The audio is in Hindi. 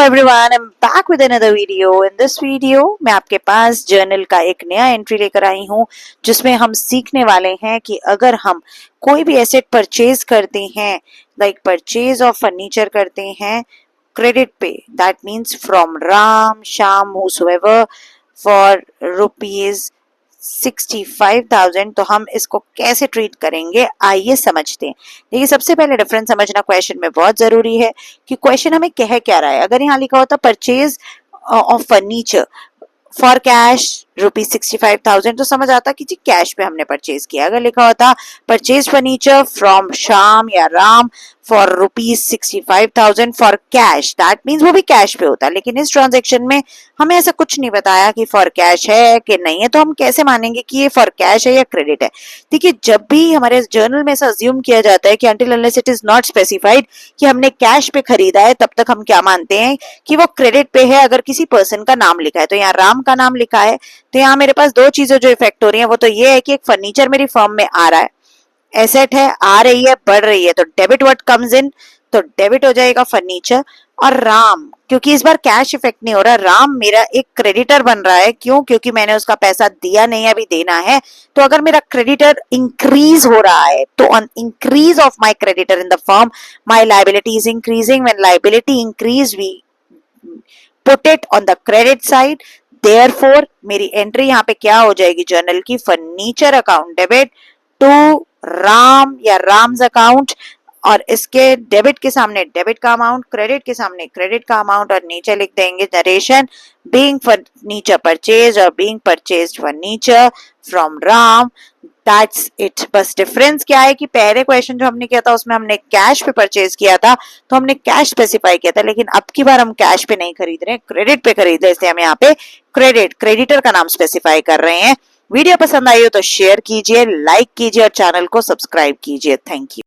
Everyone, I am back with another video. In this video मैं आपके पास जर्नल का एक नया एंट्री लेकर आई हूँ, जिसमें हम सीखने वाले हैं कि अगर हम कोई भी एसेट परचेज करते हैं, लाइक परचेज ऑफ फर्नीचर करते हैं क्रेडिट पे, that means from Ram Shyam हुसोएवर for rupees 65,000, तो हम इसको कैसे ट्रीट करेंगे आइए समझते हैं। देखिए, सबसे पहले डिफरेंस समझना क्वेश्चन में बहुत जरूरी है कि क्वेश्चन हमें कह क्या रहा है। अगर यहाँ लिखा होता purchase of furniture for cash ₹65,000 तो समझ आता कि जी कैश पे हमने परचेज किया। अगर लिखा होता परचेज फर्नीचर फ्रॉम श्याम या Ram for ₹65,000 for cash, that means वो भी कैश पे होता। लेकिन इस ट्रांजेक्शन में हमें ऐसा कुछ नहीं बताया कि फॉर कैश है कि नहीं है, तो हम कैसे मानेंगे कि ये फॉर कैश है या क्रेडिट है। देखिए, जब भी हमारे जर्नल में ऐसा अज्यूम किया जाता है कि until unless it is not specified कि हमने कैश पे खरीदा है, तब तक हम क्या मानते हैं कि वो क्रेडिट पे है अगर किसी पर्सन का नाम लिखा है। तो यहाँ राम का नाम लिखा है, तो यहाँ मेरे पास दो चीजें जो इफेक्ट हो रही हैं वो तो ये है कि एक फर्नीचर मेरी फर्म में आ रहा है, एसेट है, आ रही है, बढ़ रही है, तो डेबिट व्हाट कम्स इन, तो डेबिट हो जाएगा फर्नीचर। और राम, क्योंकि इस बार कैश इफेक्ट नहीं हो रहा, राम मेरा एक क्रेडिटर बन रहा है। क्यों? क्योंकि मैंने उसका पैसा दिया नहीं, अभी देना है। तो अगर मेरा क्रेडिटर इंक्रीज हो रहा है तो on increase of my creditor in the firm my liability is increasing. When liability increase we put it on the credit side. Therefore मेरी एंट्री यहाँ पे क्या हो जाएगी जर्नल की, furniture account debit to Ram या राम्स अकाउंट, और इसके डेबिट के सामने डेबिट का अमाउंट, क्रेडिट के सामने क्रेडिट का अमाउंट, और नीचे लिख देंगे नरेशन बीइंग फर्नीचर परचेज और being purchased furniture from Ram. That's it. बस डिफरेंस क्या है कि पहले क्वेश्चन जो हमने किया था उसमें हमने कैश पे परचेज किया था, तो हमने कैश स्पेसिफाई किया था, लेकिन अब की बार हम कैश पे नहीं खरीद रहे हैं, क्रेडिट पे खरीद रहे हैं, इसलिए हम यहाँ पे क्रेडिटर का नाम स्पेसिफाई कर रहे हैं। वीडियो पसंद आई हो तो शेयर कीजिए, लाइक कीजिए और चैनल को सब्सक्राइब कीजिए। Thank you.